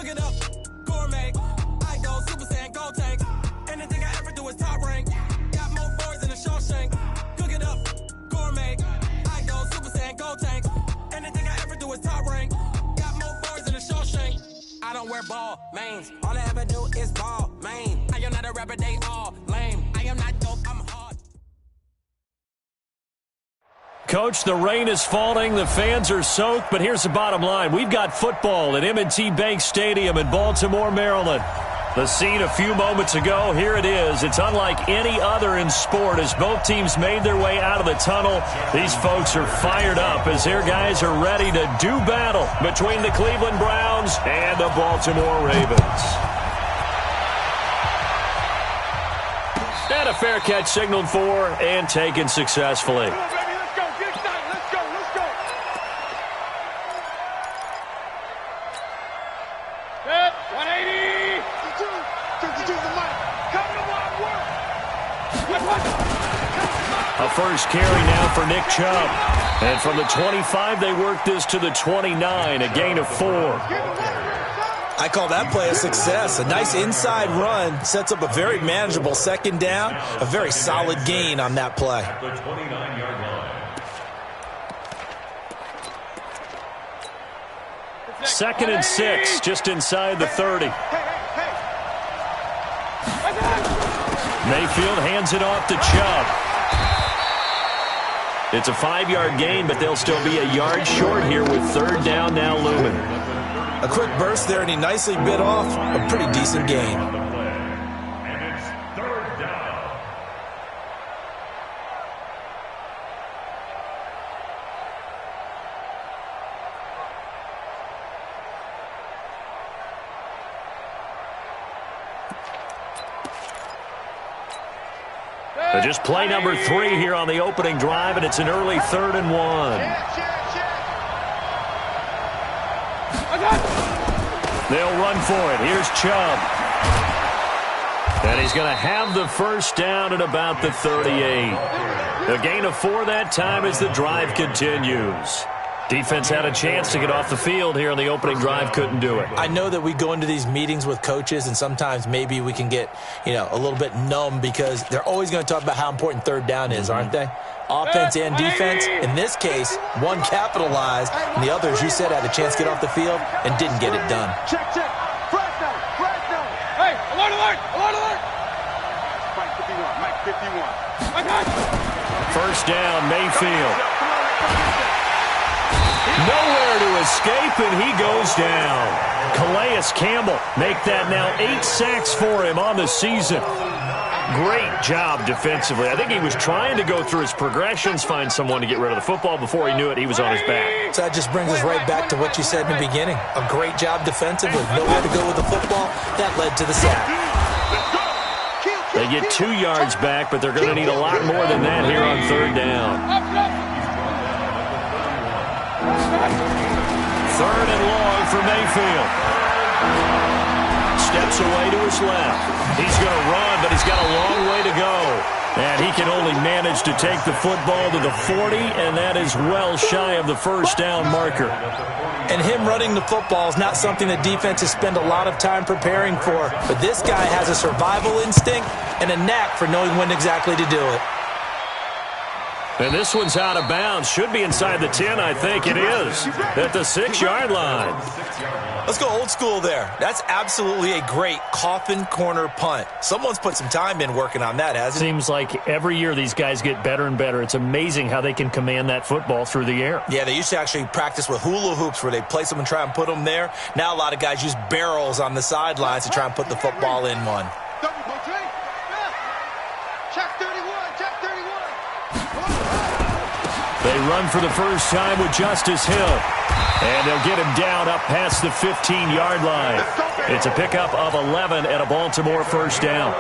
Cook it up, gourmet. I go Super Saiyan, gold tank. Anything I ever do is top rank. Got more boys than a Shawshank. Cook it up, gourmet. I go Super Saiyan, gold tank. Anything I ever do is top rank. Got more boys than a Shawshank. I don't wear ball mains. All I ever do is ball main. I am not a rapper, they all lame. I am not dope, I'm hard. Coach, the rain is falling, the fans are soaked, but here's the bottom line. We've got football at M&T Bank Stadium in Baltimore, Maryland. The scene a few moments ago, here it is. It's unlike any other in sport as both teams made their way out of the tunnel. These folks are fired up as their guys are ready to do battle between the Cleveland Browns and the Baltimore Ravens. And a fair catch signaled for and taken successfully. A first carry now for Nick Chubb. And from the 25, they work this to the 29, a gain of 4. I call that play a success. A nice inside run sets up a very manageable second down. A very solid gain on that play. Second and 6, just inside the 30. Mayfield hands it off to Chubb. It's a 5-yard gain, but they'll still be a yard short here with third down now looming. A quick burst there, and he nicely bit off a pretty decent gain. And it's third down. Just play number 3 here on the opening drive, and it's an early 3rd and 1. They'll run for it. Here's Chubb. And he's going to have the first down at about the 38. A gain of 4 that time as the drive continues. Defense had a chance to get off the field here on the opening drive, couldn't do it. I know that we go into these meetings with coaches, and sometimes maybe we can get, a little bit numb because they're always going to talk about how important third down is, aren't they? Offense and defense. In this case, one capitalized, and the other, as you said, had a chance to get off the field and didn't get it done. Check. Flash down. Hey, alert. Mike 51. First down, Mayfield. Nowhere to escape, and he goes down. Calais Campbell make that now 8 sacks for him on the season. Great job defensively. I think he was trying to go through his progressions, find someone to get rid of the football. Before he knew it, he was on his back. So that just brings us right back to what you said in the beginning. A great job defensively. Nowhere to go with the football. That led to the sack. They get 2 yards back, but they're going to need a lot more than that here on third down. 3rd and long for Mayfield. Steps away to his left. He's going to run, but he's got a long way to go. And he can only manage to take the football to the 40, and that is well shy of the first down marker. And him running the football is not something that defenses spend a lot of time preparing for. But this guy has a survival instinct and a knack for knowing when exactly to do it. And this one's out of bounds. Should be inside the 10, I think it is. At the 6-yard line. Let's go old school there. That's absolutely a great coffin corner punt. Someone's put some time in working on that, hasn't it? Seems like every year these guys get better and better. It's amazing how they can command that football through the air. Yeah, they used to actually practice with hula hoops where they place them and try and put them there. Now a lot of guys use barrels on the sidelines to try and put the football in one. They run for the first time with Justice Hill. And they'll get him down up past the 15-yard line. It's a pickup of 11 and a Baltimore first down.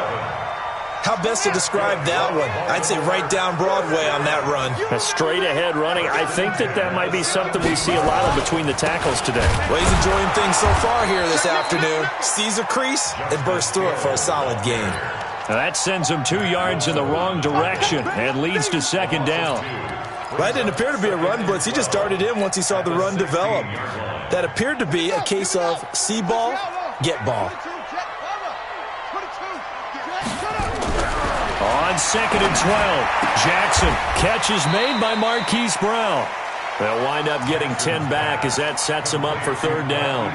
How best to describe that one? I'd say right down Broadway on that run. A straight-ahead running. I think that might be something we see a lot of between the tackles today. Well, he's enjoying things so far here this afternoon. Sees a crease and bursts through it for a solid gain. Now that sends him 2 yards in the wrong direction and leads to second down. That didn't appear to be a run blitz. He just darted in once he saw the run develop. That appeared to be a case of see ball, get ball. On 2nd and 12, Jackson. Catch is made by Marquise Brown. They'll wind up getting 10 back as that sets him up for 3rd down.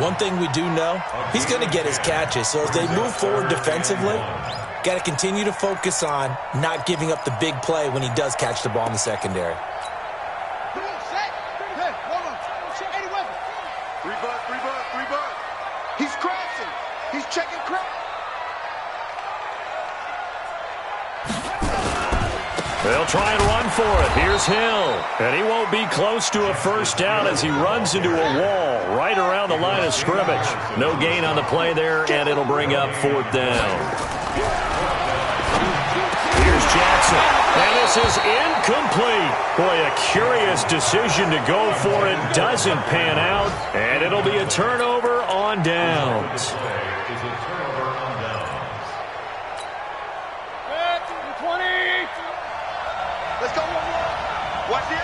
One thing we do know, he's going to get his catches. So as they move forward defensively, got to continue to focus on not giving up the big play when he does catch the ball in the secondary. Three bud. He's crashing. He's checking crash. They'll try and run for it. Here's Hill. And he won't be close to a 1st down as he runs into a wall right around the line of scrimmage. No gain on the play there, and it'll bring up 4th down. Here's Jackson. And this is incomplete. Boy, a curious decision to go for it. Doesn't pan out. And it'll be a turnover on downs. Let's go one more. Watch it.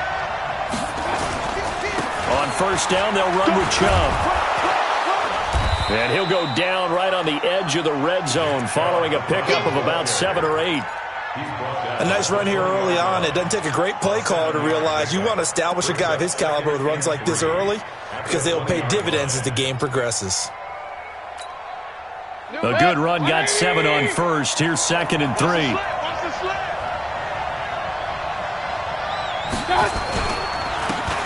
On 1st down, they'll run with Chubb. And he'll go down right on the edge of the red zone following a pickup of about 7 or 8. A nice run here early on. It doesn't take a great play caller to realize you want to establish a guy of his caliber with runs like this early because they'll pay dividends as the game progresses. A good run got 7 on 1st. Here's 2nd and 3.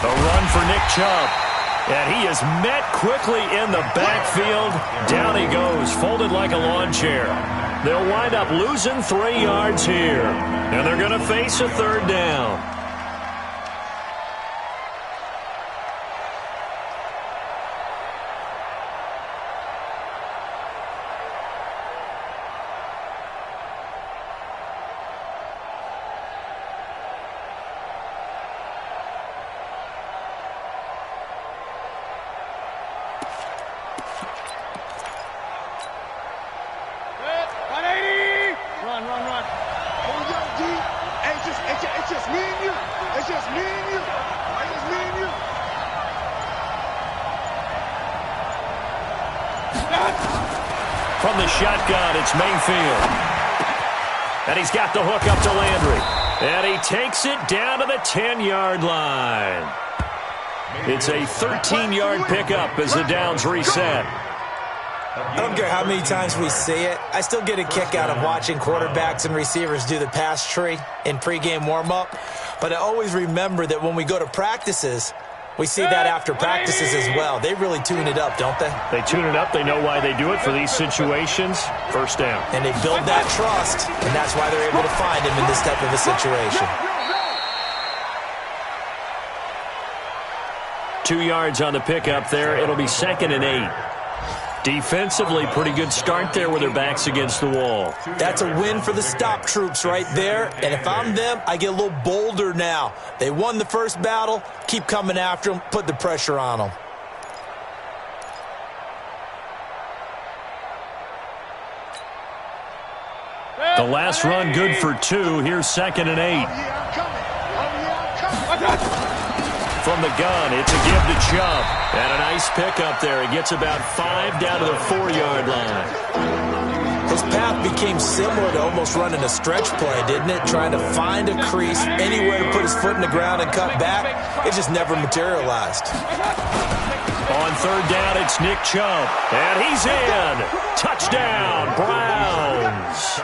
A run for Nick Chubb. And he is met quickly in the backfield. Down he goes, folded like a lawn chair. They'll wind up losing 3 yards here. And they're going to face a 3rd down. It's just me and you. It's just me and you. It's just me and you. From the shotgun, it's Mayfield. And he's got the hook up to Landry. And he takes it down to the 10-yard line. It's a 13-yard pickup as the downs reset. I don't care how many times we see it. I still get a kick out of watching quarterbacks and receivers do the pass tree in pregame warm-up. But I always remember that when we go to practices, we see that after practices as well. They really tune it up, don't they? They tune it up. They know why they do it for these situations. 1st down. And they build that trust, and that's why they're able to find him in this type of a situation. 2 yards on the pickup there. It'll be 2nd and 8. Defensively, pretty good start there with their backs against the wall. That's a win for the stop troops right there. And if I'm them, I get a little bolder now. They won the first battle. Keep coming after them. Put the pressure on them. The last run good for 2. Here's 2nd and 8. From the gun, it's a give to Chubb. And a nice pickup there. He gets about 5 down to the 4-yard line. His path became similar to almost running a stretch play, didn't it? Trying to find a crease, anywhere to put his foot in the ground and cut back. It just never materialized. On 3rd down, it's Nick Chubb. And he's in. Touchdown, Browns.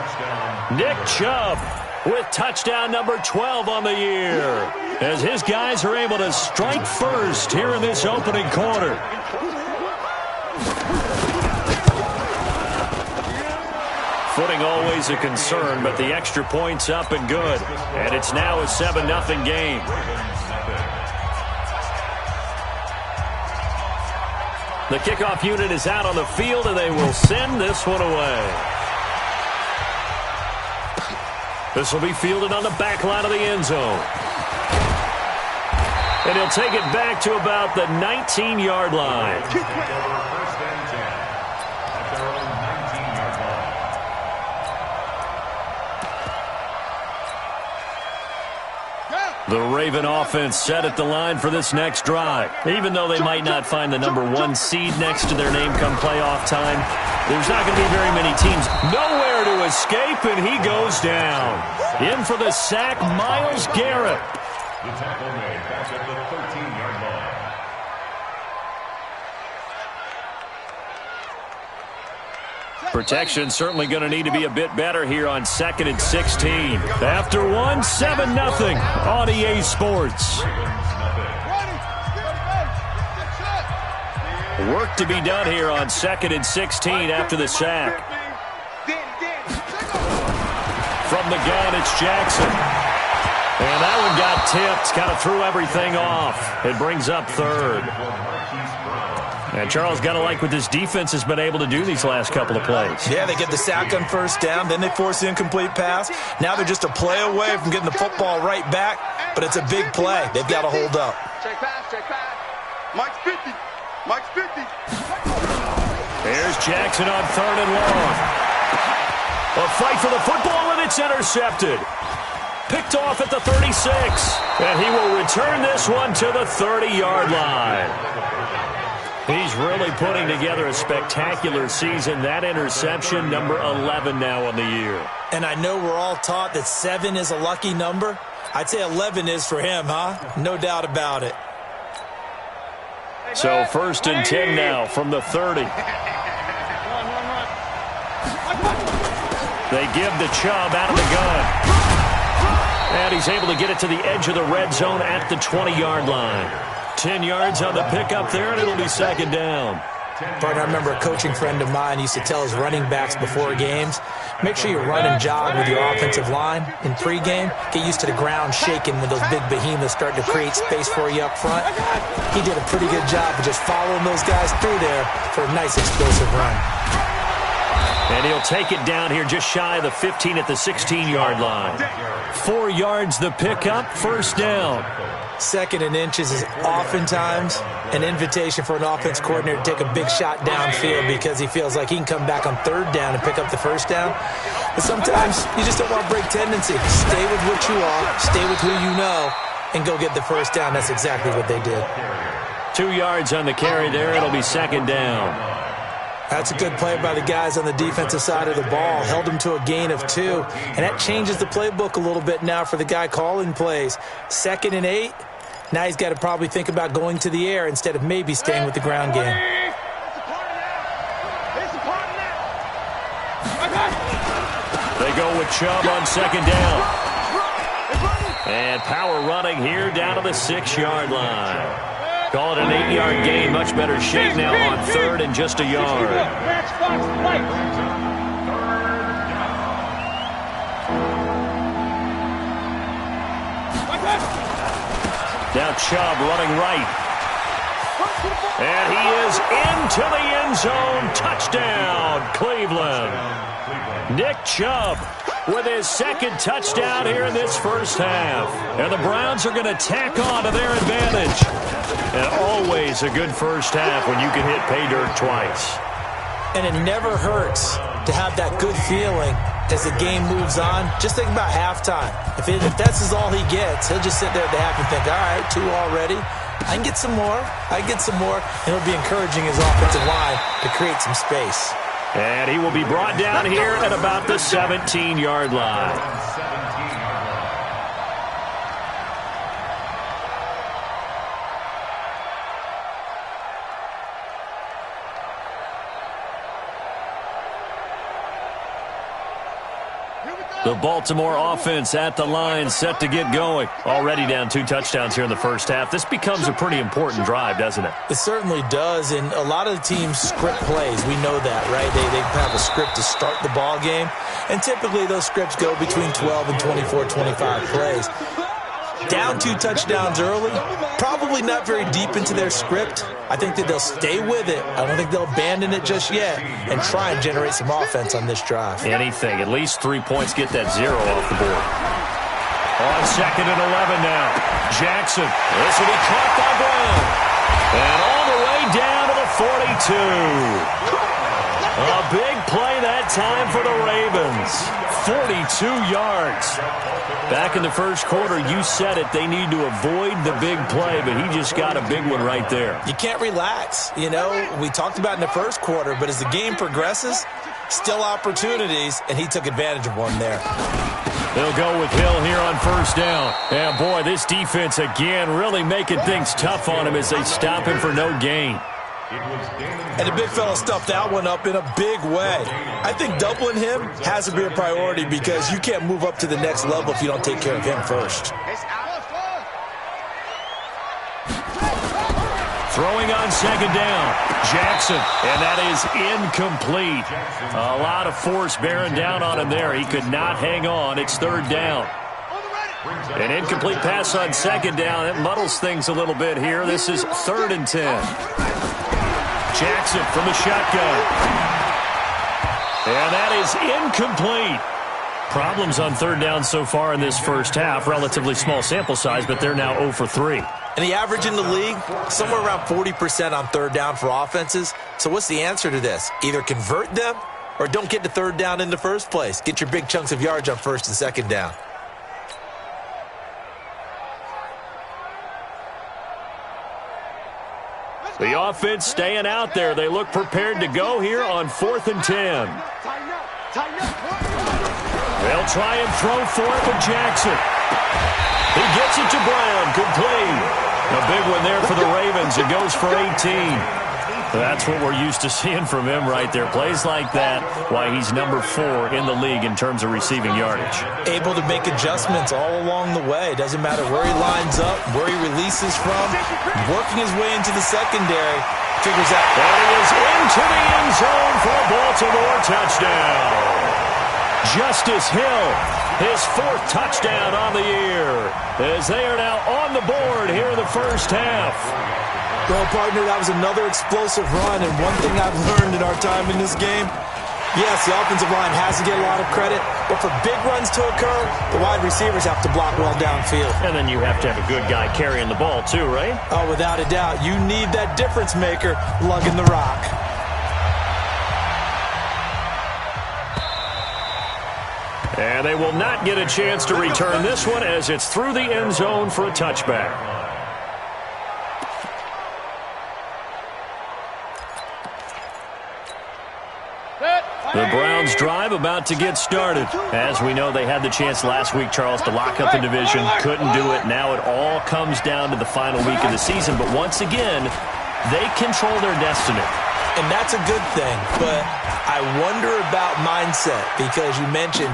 Nick Chubb with touchdown number 12 on the year, as his guys are able to strike first here in this opening quarter. Footing always a concern, but the extra point's up and good. And it's now a 7-0 game. The kickoff unit is out on the field, and they will send this one away. This will be fielded on the back line of the end zone. And he'll take it back to about the 19-yard line. The Raven offense set at the line for this next drive. Even though they might not find the #1 seed next to their name come playoff time, there's not going to be very many teams. Nowhere to escape, and he goes down. In for the sack, Myles Garrett. The tackle made back at the 13-yard line. Protection certainly going to need to be a bit better here on 2nd and 16. After one, 7-0 on EA Sports. Work to be done here on 2nd and 16 after the sack. From the gun, it's Jackson. And that one got tipped, kind of threw everything off. It brings up 3rd. And Charles, got to like what this defense has been able to do these last couple of plays. Yeah, they get the sack on 1st down, then they force the incomplete pass. Now they're just a play away from getting the football right back, but it's a big play. They've got to hold up. Check pass, check pass. Mike's 50. Mike's 50. There's Jackson on 3rd and long. A fight for the football, and it's intercepted. Picked off at the 36. And he will return this one to the 30-yard line. He's really putting together a spectacular season. That interception, number 11 now on the year. And I know we're all taught that 7 is a lucky number. I'd say 11 is for him, huh? No doubt about it. So 1st and 10 now from the 30. They give the Chubb out of the gun. And he's able to get it to the edge of the red zone at the 20-yard line. 10 yards on the pickup there, and it'll be 2nd down. Partner, I remember a coaching friend of mine used to tell his running backs before games, make sure you run and jog with your offensive line in pregame. Get used to the ground shaking when those big behemoths start to create space for you up front. He did a pretty good job of just following those guys through there for a nice explosive run. And he'll take it down here just shy of the 15 at the 16-yard line. 4 yards the pickup, 1st down. 2nd and inches is oftentimes an invitation for an offense coordinator to take a big shot downfield because he feels like he can come back on 3rd down and pick up the 1st down. But sometimes you just don't want to break tendency. Stay with what you are, stay with who you know, and go get the 1st down. That's exactly what they did. 2 yards on the carry there. It'll be 2nd down. That's a good play by the guys on the defensive side of the ball. Held him to a gain of 2. And that changes the playbook a little bit now for the guy calling plays. 2nd and 8. Now he's got to probably think about going to the air instead of maybe staying with the ground game. They go with Chubb on 2nd down. And power running here down to the 6-yard line. Call it an 8-yard gain. Much better shape now on 3rd and just a yard. Now Chubb running right. And he is into the end zone. Touchdown, Cleveland. Nick Chubb with his 2nd touchdown here in this 1st half. And the Browns are going to tack on to their advantage. And always a good 1st half when you can hit pay dirt twice. And it never hurts to have that good feeling as the game moves on. Just think about halftime. If that's all he gets, he'll just sit there at the half and think, all right, 2 already. I can get some more. I can get some more. And it'll be encouraging his offensive line to create some space. And he will be brought down here at about the 17-yard line. The Baltimore offense at the line, set to get going. Already down 2 touchdowns here in the 1st half. This becomes a pretty important drive, doesn't it? It certainly does, and a lot of the teams script plays. We know that, right? They have a script to start the ball game, and typically those scripts go between 12 and 24, 25 plays. Down 2 touchdowns early, probably not very deep into their script. I think that they'll stay with it. I don't think they'll abandon it just yet and try and generate some offense on this drive. Anything. At least 3 points, get that 0 off the board. On 2nd and 11 now. Jackson. This will be caught by Brown. And all the way down to the 42. A big play that time for the Ravens. 42 yards. Back in the first quarter, you said it. They need to avoid the big play, but he just got a big one right there. You can't relax. You know, we talked about in the first quarter, but as the game progresses, still opportunities, and he took advantage of one there. They'll go with Hill here on first down. And, boy, this defense, again, really making things tough on him as they stop him for no gain. And the big fella stuffed that one up in a big way. I think doubling him has to be a priority because you can't move up to the next level if you don't take care of him first. Throwing on second down, Jackson, and that is incomplete. A lot of force bearing down on him there. He could not hang on. It's third down. An incomplete pass on second down. It muddles things a little bit here. This is 3rd and 10. Jackson from the shotgun. And that is incomplete. Problems on third down so far in this first half. Relatively small sample size, but they're now 0 for 3. And the average in the league, somewhere around 40% on third down for offenses. So what's the answer to this? Either convert them or don't get to third down in the first place. Get your big chunks of yards on first and second down. The offense staying out there. They look prepared to go here on 4th and 10. They'll try and throw for it with Jackson. He gets it to Brown, complete. A big one there for the Ravens. It goes for 18. That's what we're used to seeing from him right there. Plays like that, why he's number 4 in the league in terms of receiving yardage. Able to make adjustments all along the way. Doesn't matter where he lines up, where he releases from. Working his way into the secondary. Figures out. And he is into the end zone for a Baltimore touchdown. Justice Hill, his 4th touchdown on the year, as they are now on the board here in the first half. Well, partner, that was another explosive run, and one thing I've learned in our time in this game, yes, the offensive line has to get a lot of credit, but for big runs to occur, the wide receivers have to block well downfield. And then you have to have a good guy carrying the ball too, right? Oh, without a doubt. You need that difference maker lugging the rock. And they will not get a chance to return this one as it's through the end zone for a touchback. The Browns drive about to get started. As we know, they had the chance last week, Charles, to lock up the division. Couldn't do it. Now it all comes down to the final week of the season. But once again, they control their destiny. And that's a good thing. But I wonder about mindset because you mentioned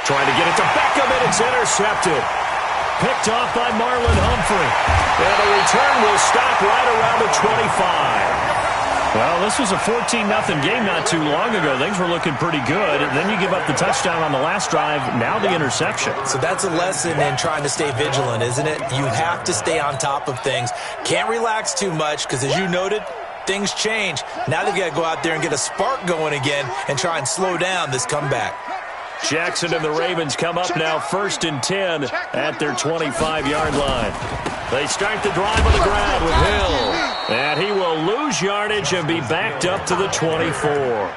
trying to get it to Beckham, and it's intercepted. Picked off by Marlon Humphrey. And the return will stop right around the 25. Well, this was a 14-0 game not too long ago. Things were looking pretty good. And then you give up the touchdown on the last drive. Now the interception. So that's a lesson in trying to stay vigilant, isn't it? You have to stay on top of things. Can't relax too much because, as you noted, things change. Now they've got to go out there and get a spark going again and try and slow down this comeback. Jackson and the Ravens come up now 1st and 10 at their 25-yard line. They start the drive on the ground with Hill. And he will lose yardage and be backed up to the 24.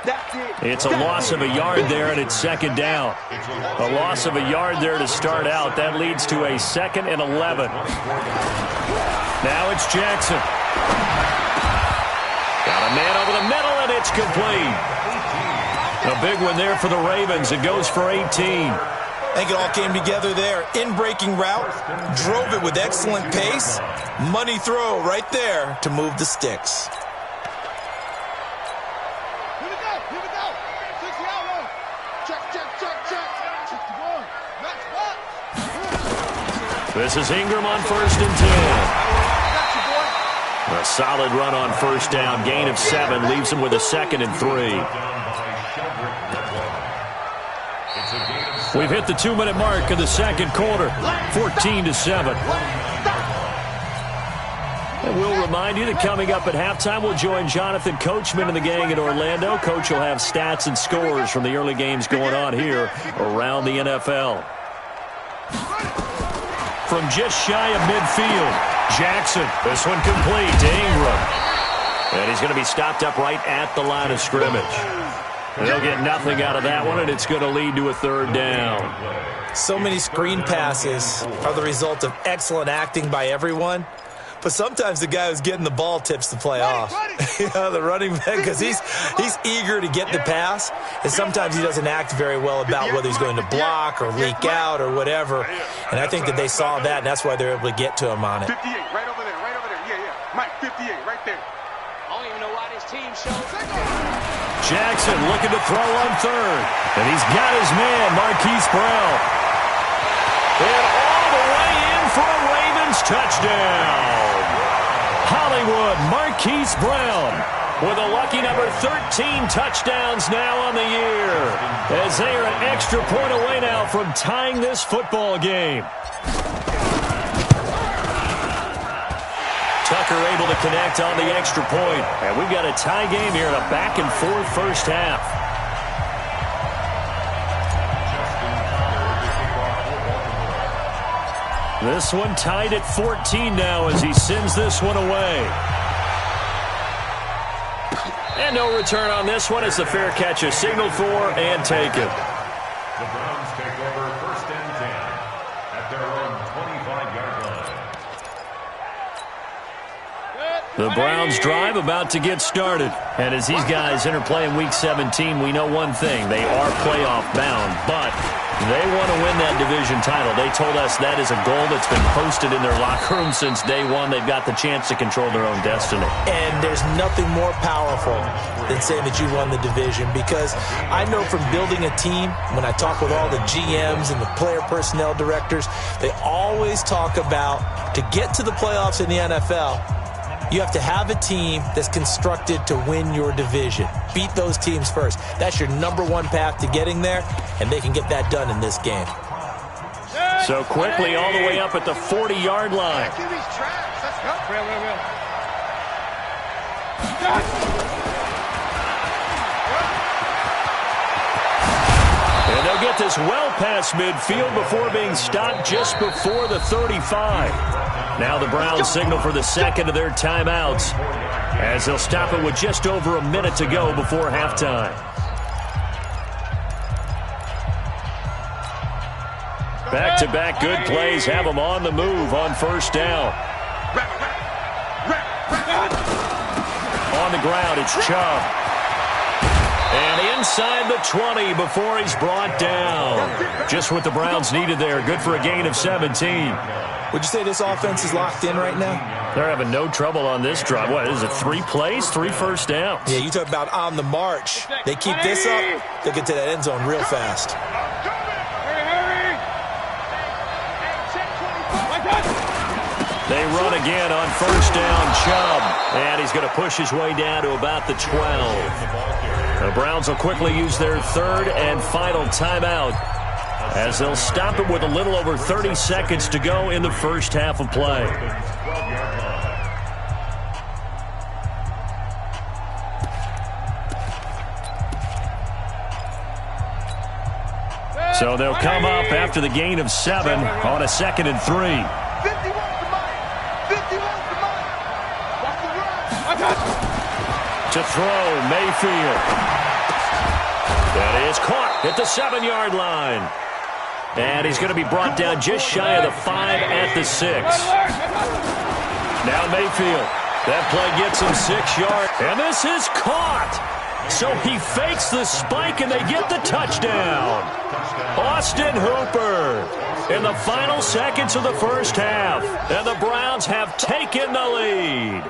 It's a loss of a yard there, and it's 2nd down. A loss of a yard there to start out. That leads to a 2nd and 11. Now it's Jackson. Got a man over the middle, and it's complete. A big one there for the Ravens. It goes for 18. I think it all came together there. In-breaking route, drove it with excellent pace. Money throw right there to move the sticks. Here we go. 60 out low. Check. 61. Next box. This is Ingram on 1st and 10. A solid run on first down. Gain of 7 leaves him with a 2nd and 3. We've hit the 2-minute mark of the second quarter, 14-7. And we'll remind you that coming up at halftime, we'll join Jonathan Coachman and the gang in Orlando. Coach will have stats and scores from the early games going on here around the NFL. From just shy of midfield, Jackson. This one complete to Ingram. And he's going to be stopped up right at the line of scrimmage. And they'll get nothing out of that one, and it's going to lead to a third down. So many screen passes are the result of excellent acting by everyone. But sometimes the guy who's getting the ball tips the play off. The running back, because he's eager to get the pass, and sometimes he doesn't act very well about whether he's going to block or leak out or whatever. And I think that they saw that, and that's why they're able to get to him on it. 58, right over there, right over there. Yeah. Mike, 58, right there. I don't even know why this team shows. Jackson looking to throw on third. And he's got his man, Marquise Brown. And all the way in for a Ravens touchdown. Hollywood, Marquise Brown with a lucky number 13 touchdowns now on the year, as they are an extra point away now from tying this football game. Tucker able to connect on the extra point. And we've got a tie game here in a back-and-forth first half. This one tied at 14 now as he sends this one away. And no return on this one. It's a fair catch, a signal for and taken. The Browns take over 1st and 10 at their own 25-yard line. The Browns drive about to get started. And as these guys interplay in Week 17, we know one thing. They are playoff bound, but they want to win that division title. They told us that is a goal that's been posted in their locker room since day one. They've got the chance to control their own destiny. And there's nothing more powerful than saying that you won the division, because I know from building a team, when I talk with all the GMs and the player personnel directors, they always talk about, to get to the playoffs in the NFL, you have to have a team that's constructed to win your division. Beat those teams first. That's your number one path to getting there, and they can get that done in this game. So quickly all the way up at the 40-yard line. And they'll get this well past midfield before being stopped just before the 35. Now the Browns signal for the second of their timeouts, as they'll stop it with just over a minute to go before halftime. Back-to-back good plays have them on the move on first down. On the ground, it's Chubb. And inside the 20 before he's brought down. Just what the Browns needed there. Good for a gain of 17. Would you say this offense is locked in right now? They're having no trouble on this drive. What is it, 3 plays, 3 first downs? Yeah, you talk about on the march. They keep this up, they'll get to that end zone real fast. They run again on first down, Chubb. And he's going to push his way down to about the 12. The Browns will quickly use their third and final timeout, as they'll stop it with a little over 30 seconds to go in the first half of play. So they'll come up after the gain of 7 on a 2nd and 3. To throw, Mayfield. That is caught at the 7-yard line. And he's going to be brought down just shy of the 5 at the 6. Now Mayfield. That play gets him 6 yards. And this is caught. So he fakes the spike and they get the touchdown. Austin Hooper in the final seconds of the first half. And the Browns have taken the lead.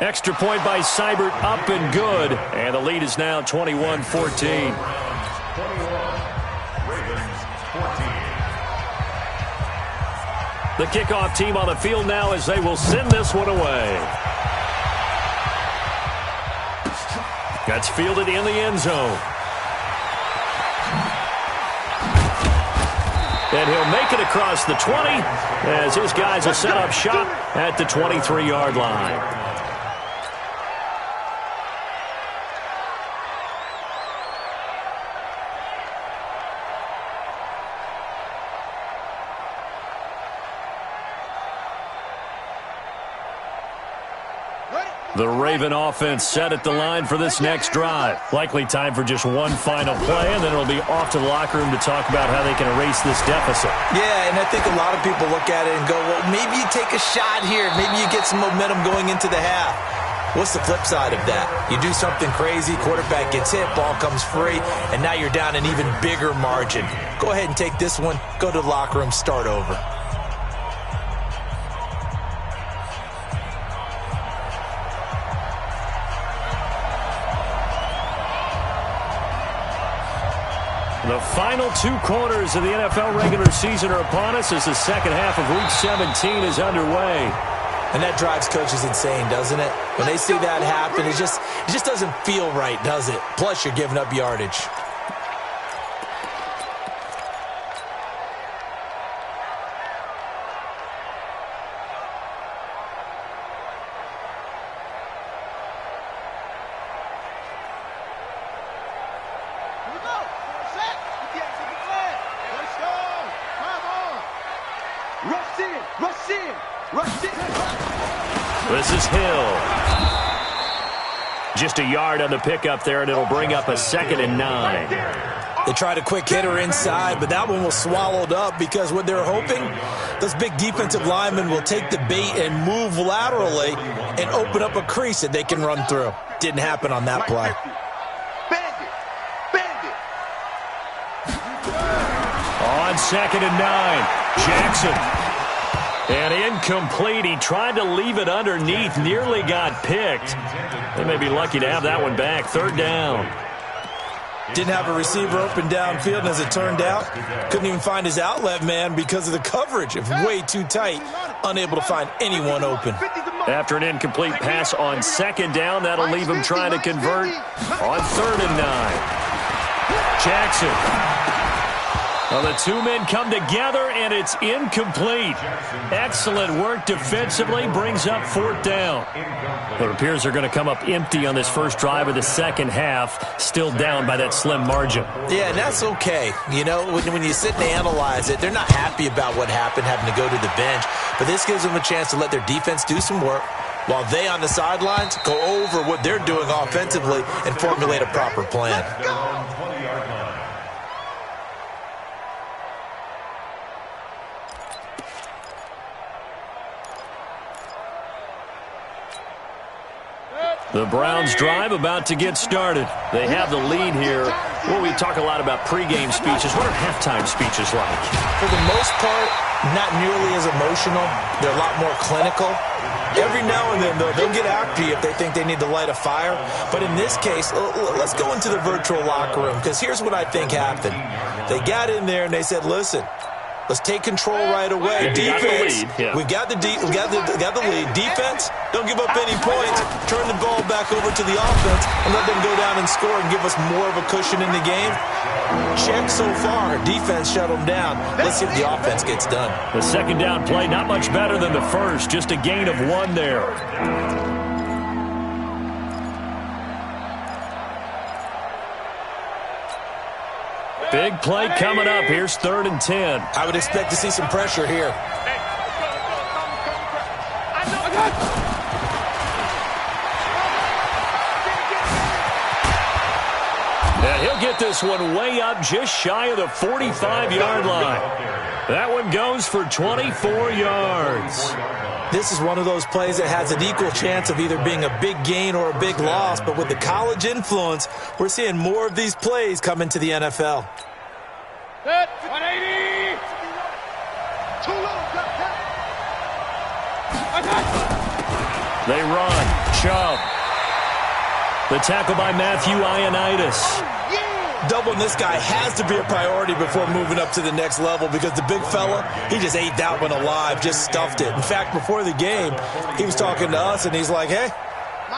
Extra point by Seibert, up and good. And the lead is now 21-14. The kickoff team on the field now as they will send this one away. That's fielded in the end zone. And he'll make it across the 20 as his guys will set up shop at the 23-yard line. The Raven offense set at the line for this next drive. Likely time for just one final play, and then it'll be off to the locker room to talk about how they can erase this deficit. Yeah, and I think a lot of people look at it and go, well, maybe you take a shot here. Maybe you get some momentum going into the half. What's the flip side of that? You do something crazy, quarterback gets hit, ball comes free, and now you're down an even bigger margin. Go ahead and take this one, go to the locker room, start over. The final 2 quarters of the NFL regular season are upon us as the second half of Week 17 is underway. And that drives coaches insane, doesn't it? When they see that happen, it just doesn't feel right, does it? Plus, you're giving up yardage. This is Hill. Just a yard on the pickup there, and it'll bring up a 2nd and 9. They tried a quick hitter inside, but that one was swallowed up because what they're hoping, those big defensive linemen will take the bait and move laterally and open up a crease that they can run through. Didn't happen on that play. On 2nd and 9, Jackson. And incomplete. He tried to leave it underneath, nearly got picked. They may be lucky to have that one back. 3rd down. Didn't have a receiver open downfield, and as it turned out, couldn't even find his outlet man because of the coverage. It was way too tight, unable to find anyone open. After an incomplete pass on 2nd down, that'll leave him trying to convert on 3rd and 9. Jackson. Well, the 2 men come together, and it's incomplete. Excellent work defensively, brings up 4th down. It appears they're going to come up empty on this first drive of the second half, still down by that slim margin. Yeah, and that's okay. You know, when you sit and analyze it, they're not happy about what happened, having to go to the bench, but this gives them a chance to let their defense do some work while they on the sidelines go over what they're doing offensively and formulate a proper plan. The Browns drive about to get started. They have the lead here. Well, we talk a lot about pregame speeches. What are halftime speeches like? For the most part, not nearly as emotional. They're a lot more clinical. Every now and then, though, they'll get after you if they think they need to light a fire. But in this case, let's go into the virtual locker room, because here's what I think happened. They got in there and they said, listen, let's take control right away. Defense, we got the lead. Defense, don't give up any points. Turn the ball back over to the offense and let them go down and score and give us more of a cushion in the game. Check so far. Defense shut them down. Let's see if the offense gets done. The 2nd down play, not much better than the first. Just a gain of 1 there. Big play coming up. Here's 3rd and 10. I would expect to see some pressure here. And he'll get this one way up just shy of the 45-yard line. That one goes for 24 yards. This is one of those plays that has an equal chance of either being a big gain or a big loss, but with the college influence, we're seeing more of these plays come into the NFL. 180! Too low, They run. Chubb. The tackle by Matthew Ioannidis. Doubling this guy has to be a priority before moving up to the next level, because the big fella, he just ate that one alive, just stuffed it. In fact, before the game, he was talking to us, and he's like, hey,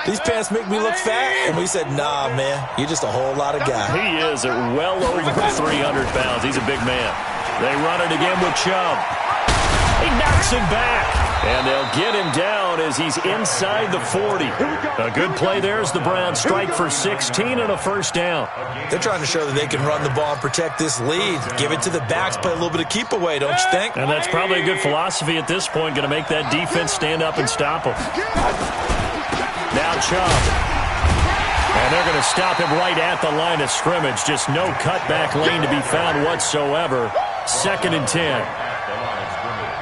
these pants make me look fat. And we said, nah, man, you're just a whole lot of guy. He is at well over 300 pounds. He's a big man. They run it again with Chubb. He knocks him back. And they'll get him down as he's inside the 40. A good play there as the Browns strike for 16 and a 1st down. They're trying to show that they can run the ball and protect this lead. Give it to the backs, play a little bit of keep away, don't you think? And that's probably a good philosophy at this point, going to make that defense stand up and stop them. Now Chubb. And they're going to stop him right at the line of scrimmage. Just no cutback lane to be found whatsoever. 2nd and 10.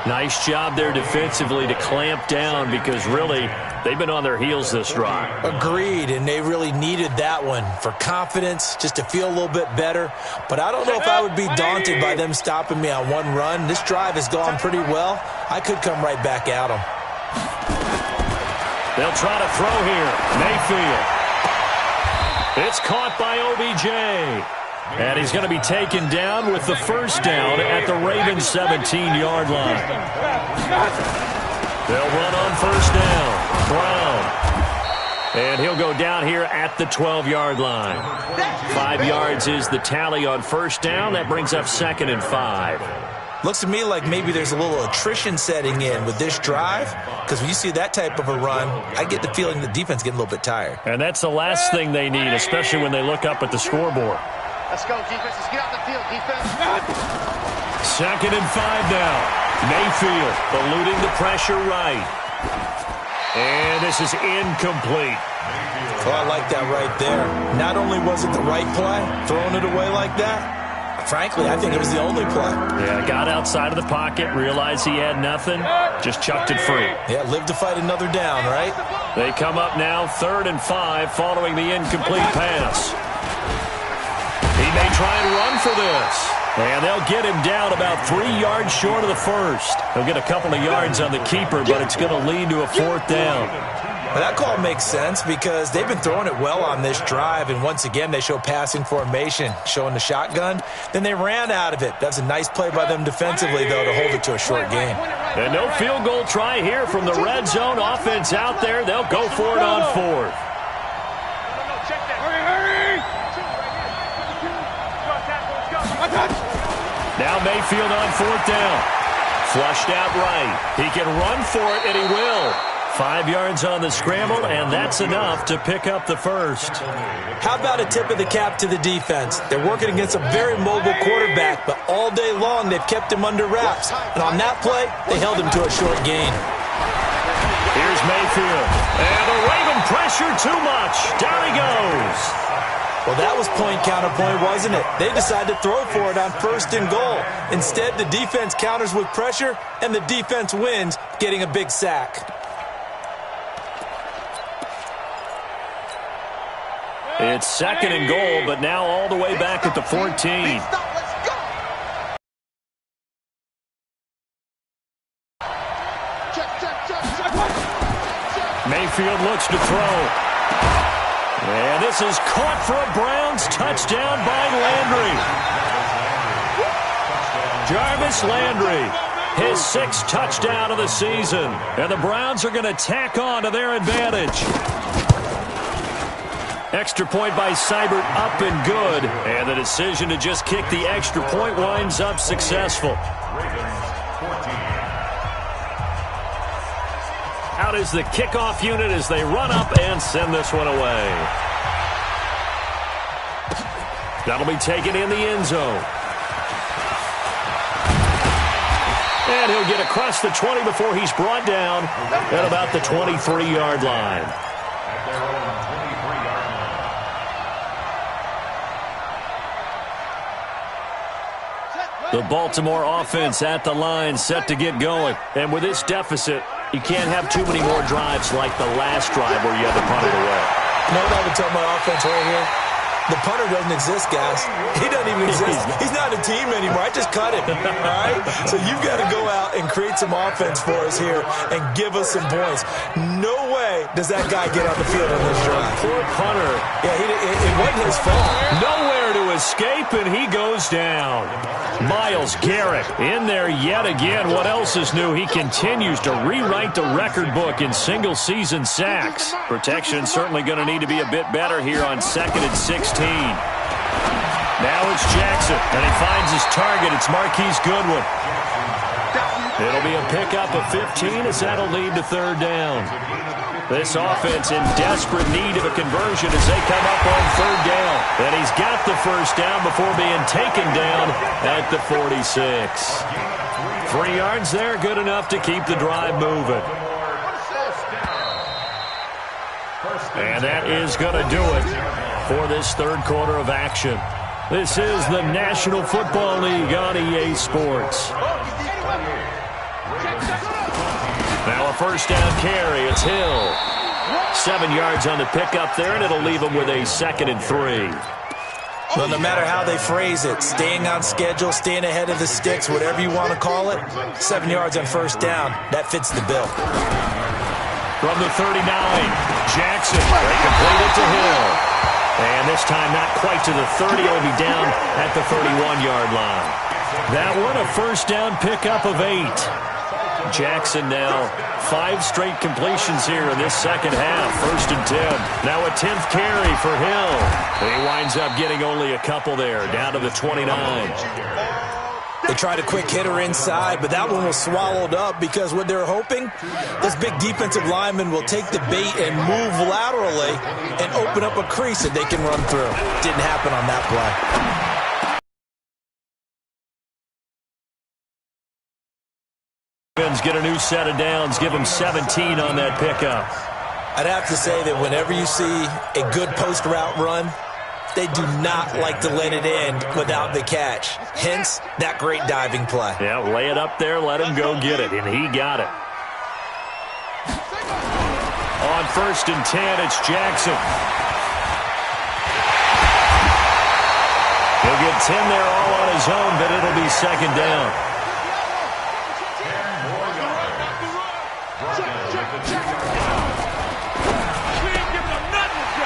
Nice job there defensively to clamp down because really they've been on their heels this drive. Agreed, and they really needed that one for confidence, just to feel a little bit better. But I don't know if I would be daunted by them stopping me on one run. This drive has gone pretty well. I could come right back at them. They'll try to throw here. Mayfield. It's caught by OBJ. And he's going to be taken down with the first down at the Ravens' 17-yard line. They'll run on first down. Brown. And he'll go down here at the 12-yard line. 5 yards is the tally on first down. That brings up 2nd and 5. Looks to me like maybe there's a little attrition setting in with this drive, because when you see that type of a run, I get the feeling the defense getting a little bit tired. And that's the last thing they need, especially when they look up at the scoreboard. Let's go, defense. Let's get out the field, defense. 2nd and 5 now. Mayfield eluding the pressure right. And this is incomplete. Oh, I like that right there. Not only was it the right play, throwing it away like that, frankly, I think it was the only play. Yeah, got outside of the pocket, realized he had nothing, just chucked it free. Yeah, live to fight another down, right? They come up now 3rd and 5 following the incomplete pass. He may try and run for this. And they'll get him down about 3 yards short of the first. He'll get a couple of yards on the keeper, but it's going to lead to a 4th down. Well, that call makes sense because they've been throwing it well on this drive, and once again they show passing formation, showing the shotgun. Then they ran out of it. That's a nice play by them defensively, though, to hold it to a short game. And no field goal try here from the red zone. Offense out there. They'll go for it on 4th. Now Mayfield on 4th down. Flushed out right. He can run for it, and he will. 5 yards on the scramble, and that's enough to pick up the first. How about a tip of the cap to the defense? They're working against a very mobile quarterback, but all day long they've kept him under wraps. And on that play, they held him to a short gain. Here's Mayfield. And the Raven pressure too much. Down he goes. Well, that was point counterpoint, wasn't it? They decided to throw for it on 1st and goal. Instead, the defense counters with pressure, and the defense wins, getting a big sack. It's 2nd and goal, but now all the way back at the 14. Mayfield looks to throw. And this is caught for a Browns touchdown by Landry. Jarvis Landry, his 6th touchdown of the season. And the Browns are going to tack on to their advantage. Extra point by Seibert up and good. And the decision to just kick the extra point winds up successful. Out is the kickoff unit as they run up and send this one away. That'll be taken in the end zone. And he'll get across the 20 before he's brought down at about the 23-yard line. The Baltimore offense at the line, set to get going. And with this deficit, you can't have too many more drives like the last drive where you had to punt it away. You know what I would tell my offense right here? The punter doesn't exist, guys. He doesn't even exist. He's not a team anymore. I just cut him, all right? So you've got to go out and create some offense for us here and give us some points. No way does that guy get on the field on this drive. Poor punter. Yeah, it wasn't his fault. Nowhere to escape, and he goes down. Myles Garrett in there yet again. What else is new? He continues to rewrite the record book in single-season sacks. Protection certainly going to need to be a bit better here on 2nd and 16. Now it's Jackson, and he finds his target. It's Marquise Goodwin. It'll be a pickup of 15 as that'll lead to 3rd down. This offense in desperate need of a conversion as they come up on 3rd down. And he's got the first down before being taken down at the 46. 3 yards there, good enough to keep the drive moving. And that is going to do it for this third quarter of action. This is the National Football League on EA Sports. Now a first down carry. It's Hill. 7 yards on the pickup there, and it'll leave him with a 2nd and 3. Well, no matter how they phrase it, staying on schedule, staying ahead of the sticks, whatever you want to call it, 7 yards on first down, that fits the bill. From the 39, Jackson, they complete it to Hill. And this time not quite to the 30, it'll be down at the 31-yard line. That one a first down pickup of 8. Jackson now 5 straight completions here in this second half. 1st and 10. Now a 10th carry for Hill. He winds up getting only a couple there, down to the 29. They tried a quick hitter inside, but that one was swallowed up because what they're hoping, this big defensive lineman will take the bait and move laterally and open up a crease that they can run through. Didn't happen on that play. Get a new set of downs, give him 17 on that pickup. I'd have to say that whenever you see a good post route run, they do not like to let it end without the catch. Hence, that great diving play. Yeah, lay it up there, let him go get it, and he got it. On 1st and 10, it's Jackson. He'll get 10 there all on his own, but it'll be 2nd down.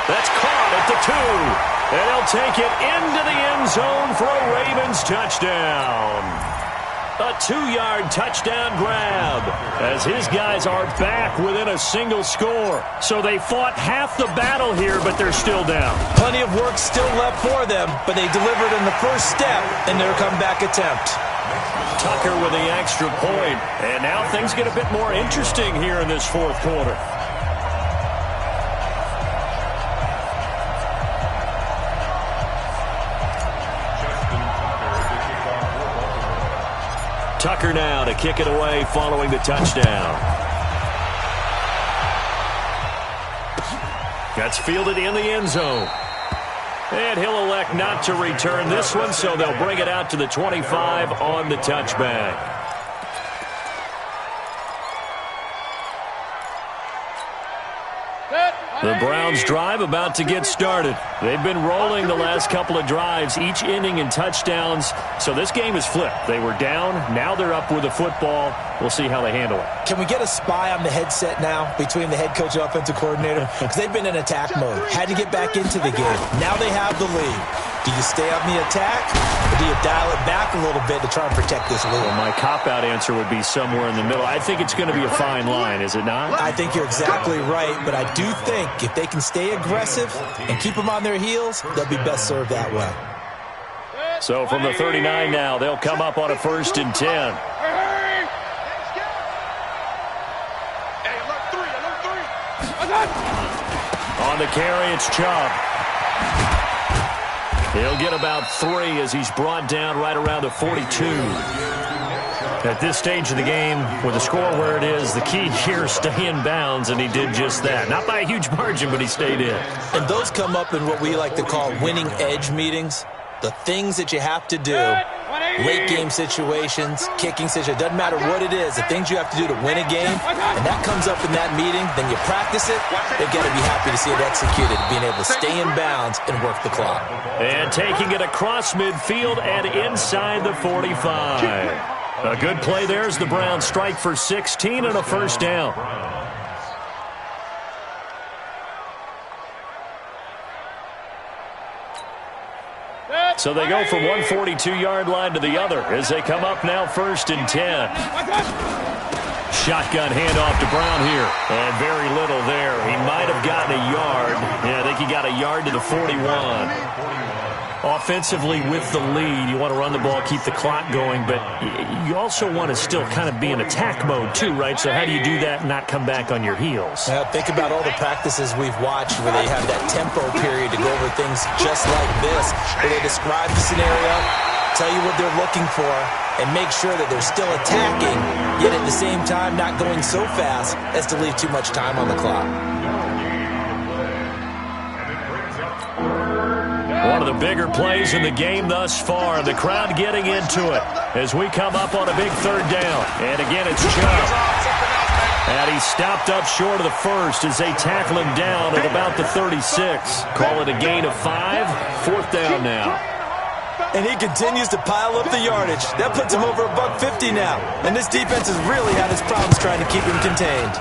That's caught at the 2. And he'll take it into the end zone for a Ravens touchdown. A 2-yard touchdown grab as his guys are back within a single score. So they fought half the battle here, but they're still down. Plenty of work still left for them, but they delivered in the first step in their comeback attempt. Tucker with the extra point. And now things get a bit more interesting here in this 4th quarter. Tucker now to kick it away following the touchdown. That's fielded in the end zone. And he'll elect not to return this one, so they'll bring it out to the 25 on the touchback. The Browns drive about to get started. They've been rolling the last couple of drives, each ending in touchdowns. So this game is flipped. They were down. Now they're up with the football. We'll see how they handle it. Can we get a spy on the headset now between the head coach and offensive coordinator? Because they've been in attack mode. Had to get back into the game. Now they have the lead. Do you stay on the attack, or do you dial it back a little bit to try and protect this lead? Well, my cop-out answer would be somewhere in the middle. I think it's going to be a fine line, is it not? I think you're exactly right, but I do think if they can stay aggressive and keep them on their heels, they'll be best served that way. So from the 39 now, they'll come up on a 1st and 10. On the carry, it's Chubb. He'll get about 3 as he's brought down right around the 42. At this stage of the game, with the score where it is, the key here is stay in bounds, and he did just that. Not by a huge margin, but he stayed in. And those come up in what we like to call winning edge meetings. The things that you have to do, late game situations, kicking situations, doesn't matter what it is, the things you have to do to win a game, and that comes up in that meeting, then you practice it, they've got to be happy to see it executed, being able to stay in bounds and work the clock. And taking it across midfield and inside the 45. A good play there as the Browns strike for 16 and a first down. So they go from one 42-yard line to the other as they come up now 1st and 10. Shotgun handoff to Brown here. And very little there. He might have gotten a yard. Yeah, I think he got a yard to the 41. Offensively with the lead, you want to run the ball, keep the clock going, but you also want to still kind of be in attack mode too, right? So how do you do that and not come back on your heels? Think about all the practices we've watched where they have that tempo period to go over things just like this, where they describe the scenario, tell you what they're looking for, and make sure that they're still attacking, yet at the same time not going so fast as to leave too much time on the clock. One of the bigger plays in the game thus far. The crowd getting into it as we come up on a big third down. And again, it's Chubb. And he stopped up short of the first as they tackle him down at about the 36. Call it a gain of 5. 4th down now. And he continues to pile up the yardage. That puts him over $150 now. And this defense has really had its problems trying to keep him contained.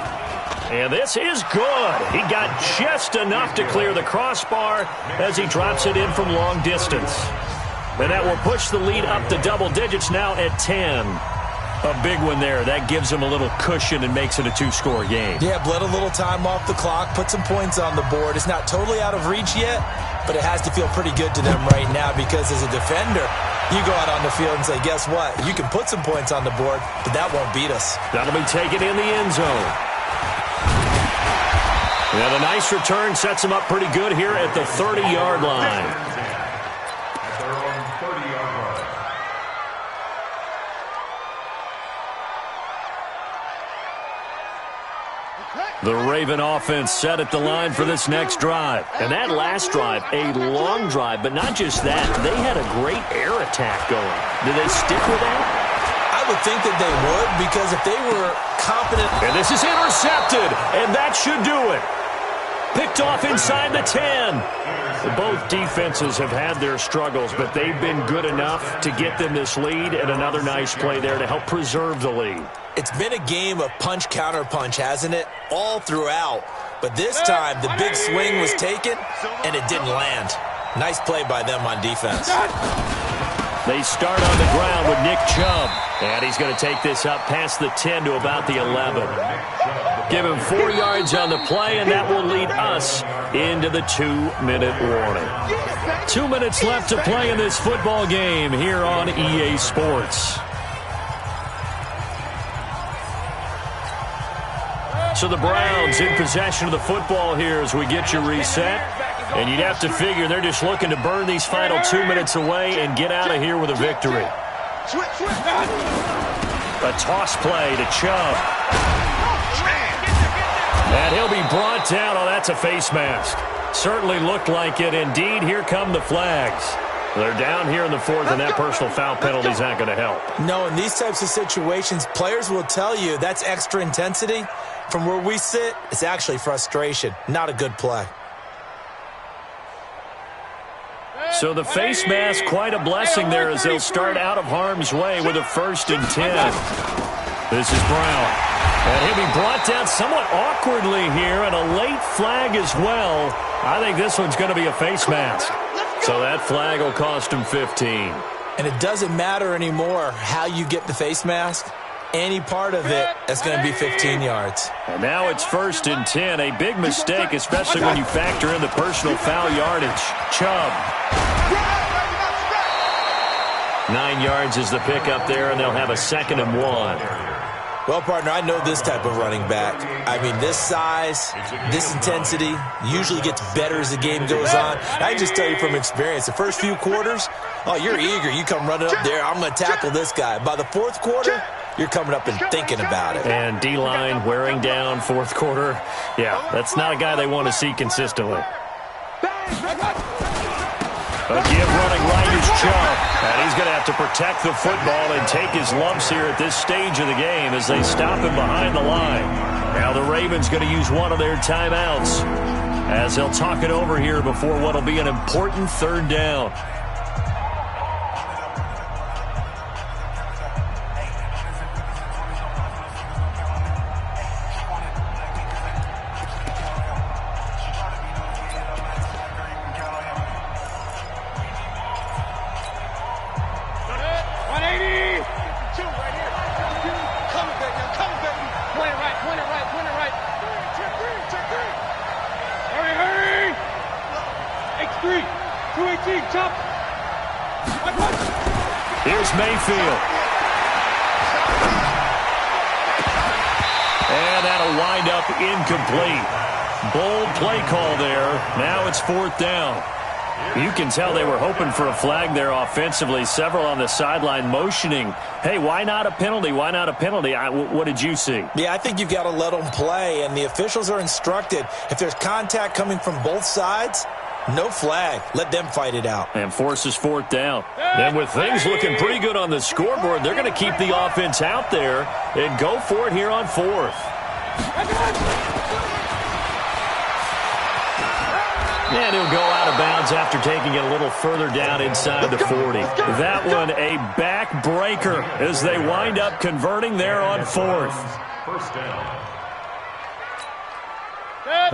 And this is good. He got just enough to clear the crossbar as he drops it in from long distance. And that will push the lead up to double digits now at 10. A big one there. That gives him a little cushion and makes it a 2-score game. Yeah, bled a little time off the clock, put some points on the board. It's not totally out of reach yet, but it has to feel pretty good to them right now because as a defender, you go out on the field and say, guess what? You can put some points on the board, but that won't beat us. That'll be taken in the end zone. And a nice return sets him up pretty good here at the 30-yard line. At their own 30-yard line. The Raven offense set at the line for this next drive. And that last drive, a long drive, but not just that. They had a great air attack going. Do they stick with that? I would think that they would because if they were confident. And this is intercepted, and that should do it. Picked off inside the 10. Both defenses have had their struggles, but they've been good enough to get them this lead, and another nice play there to help preserve the lead. It's been a game of punch-counter-punch, hasn't it? All throughout. But this time, the big swing was taken, and it didn't land. Nice play by them on defense. They start on the ground with Nick Chubb. And he's going to take this up past the 10 to about the 11. Give him 4 yards on the play, and that will lead us into the 2-minute warning. 2 minutes left to play in this football game here on EA Sports. So the Browns in possession of the football here as we get you reset. And you'd have to figure they're just looking to burn these final 2 minutes away and get out of here with a victory. A toss play to Chubb. And he'll be brought down. Oh, that's a face mask. Certainly looked like it. Indeed, here come the flags. They're down here in the 4th, and that personal foul penalty is not going to help. No, in these types of situations, players will tell you that's extra intensity. From where we sit, it's actually frustration. Not a good play. So the face mask, quite a blessing there as they'll start out of harm's way with a 1st and 10. This is Brown. And he'll be brought down somewhat awkwardly here, and a late flag as well. I think this one's going to be a face mask. So that flag will cost him 15. And it doesn't matter anymore how you get the face mask. Any part of it, that's going to be 15 yards. And now it's 1st and 10. A big mistake, especially when you factor in the personal foul yardage. Chubb. 9 yards is the pickup there, and they'll have a 2nd and 1. Well, partner, I know this type of running back. I mean, this size, this intensity usually gets better as the game goes on. I can just tell you from experience, the first few quarters, oh, you're eager. You come running up there, I'm going to tackle this guy. By the 4th quarter, you're coming up and thinking about it. And D-line wearing down 4th quarter. Yeah, that's not a guy they want to see consistently. A give running right is Chubb. And he's going to have to protect the football and take his lumps here at this stage of the game as they stop him behind the line. Now the Ravens going to use one of their timeouts as they'll talk it over here before what will be an important 3rd down. Here's Mayfield. And that'll wind up incomplete. Bold play call there. Now it's 4th down. You can tell they were hoping for a flag there offensively. Several on the sideline motioning, hey, why not a penalty? Why not a penalty? What did you see? Yeah, I think you've got to let them play, and the officials are instructed. If there's contact coming from both sides, No flag. Let them fight it out. And forces fourth down. And with things looking pretty good on the scoreboard, they're going to keep the offense out there and go for it here on fourth. And he'll go out of bounds after taking it a little further down inside the 40. That one a backbreaker as they wind up converting there on fourth. First down.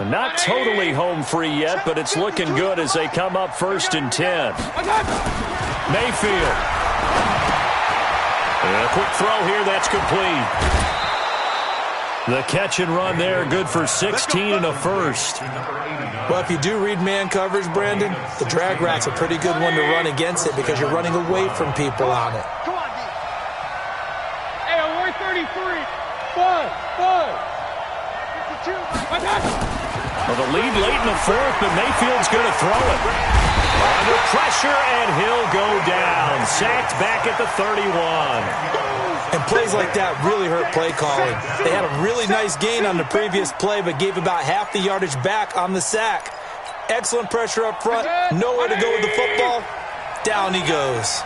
Not totally home free yet, but it's looking good as they come up 1st and 10. Mayfield. And a quick throw here, that's complete. The catch and run there, good for 16 and a first. Well, if you do read man coverage, Brandon, the drag rout's a pretty good one to run against it because you're running away from people on it. Come on, D. Hey, we're 33. Five. 52. Well, the lead late in the fourth, but Mayfield's going to throw it. Under pressure, and he'll go down. Sacked back at the 31. And plays like that really hurt play calling. They had a really nice gain on the previous play, but gave about half the yardage back on the sack. Excellent pressure up front. Nowhere to go with the football. Down he goes.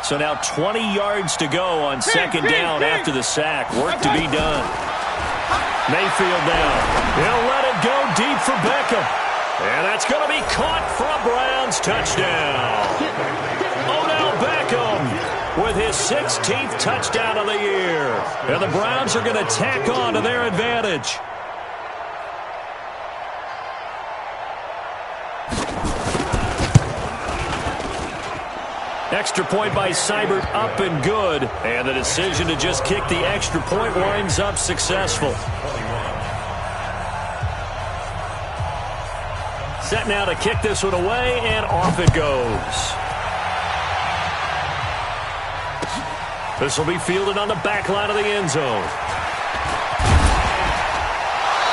So now 20 yards to go on 2nd down after the sack. Work to be done. Mayfield down. He'll let it go deep for Beckham. And that's going to be caught for a Browns touchdown. Odell Beckham with his 16th touchdown of the year. And the Browns are going to tack on to their advantage. Extra point by Seibert, up and good. And the decision to just kick the extra point winds up successful. Set now to kick this one away, and off it goes. This will be fielded on the back line of the end zone.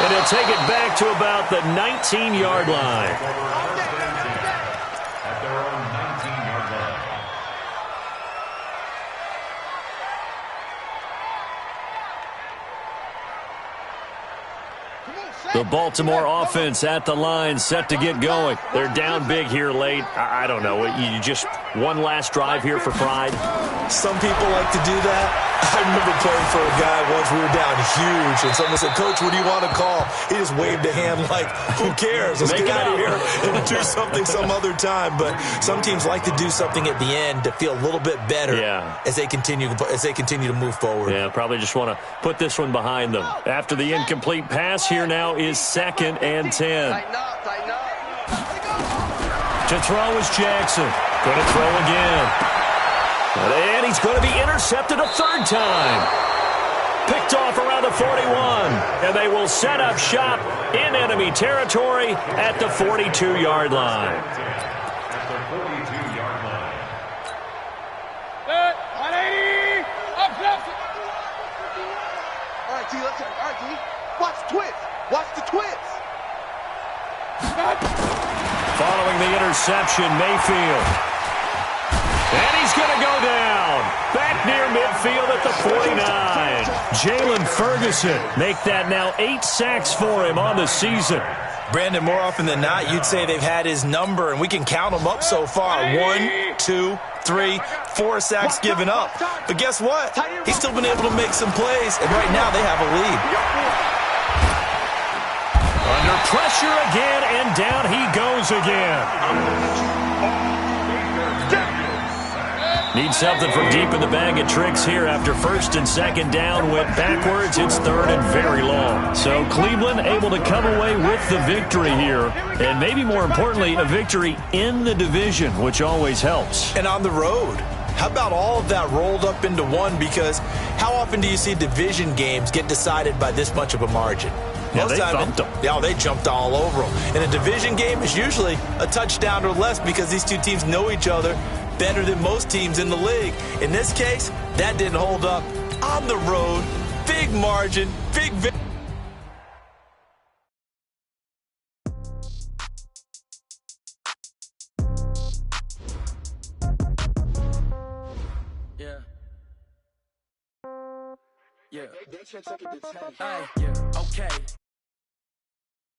And he'll take it back to about the 19-yard line. At their own 19-yard line. The Baltimore offense at the line, set to get going. They're down big here late. I don't know. You just one last drive here for pride? Some people like to do that. I remember playing for a guy once. We were down huge, and someone said, "Coach, what do you want to call?" He just waved a hand like, who cares? Let's get out of here and do something some other time. But some teams like to do something at the end to feel a little bit better as they continue to move forward. Yeah, probably just want to put this one behind them. After the incomplete pass, here now is 2nd and 10. Tighten up. To throw is Jackson. Going to throw again. And he's going to be intercepted a 3rd time. Picked off around the 41. And they will set up shop in enemy territory at the 42-yard line. At their 42-yard line. Set. 180. Up. All right, T. Let's go. All right, T. Watch the twist. Watch the twist. Following the interception, Mayfield. And he's going to go down. Back near midfield at the 49. Jalen Ferguson make that now 8 sacks for him on the season. Brandon, more often than not, you'd say they've had his number, and we can count them up so far. 1, 2, 3, 4 sacks given up. But guess what? He's still been able to make some plays, and right now they have a lead. Under pressure again, and down he goes again. Need something from deep in the bag of tricks here after 1st and 2nd down. Went backwards. It's 3rd and very long. So Cleveland able to come away with the victory here. And maybe more importantly, a victory in the division, which always helps. And on the road. How about all of that rolled up into one? Because how often do you see division games get decided by this much of a margin? Yeah, they thumped them. Yeah, they jumped all over them. And a division game is usually a touchdown or less because these two teams know each other better than most teams in the league. In this case, that didn't hold up. On the road, big margin, big victory. Yeah. Okay.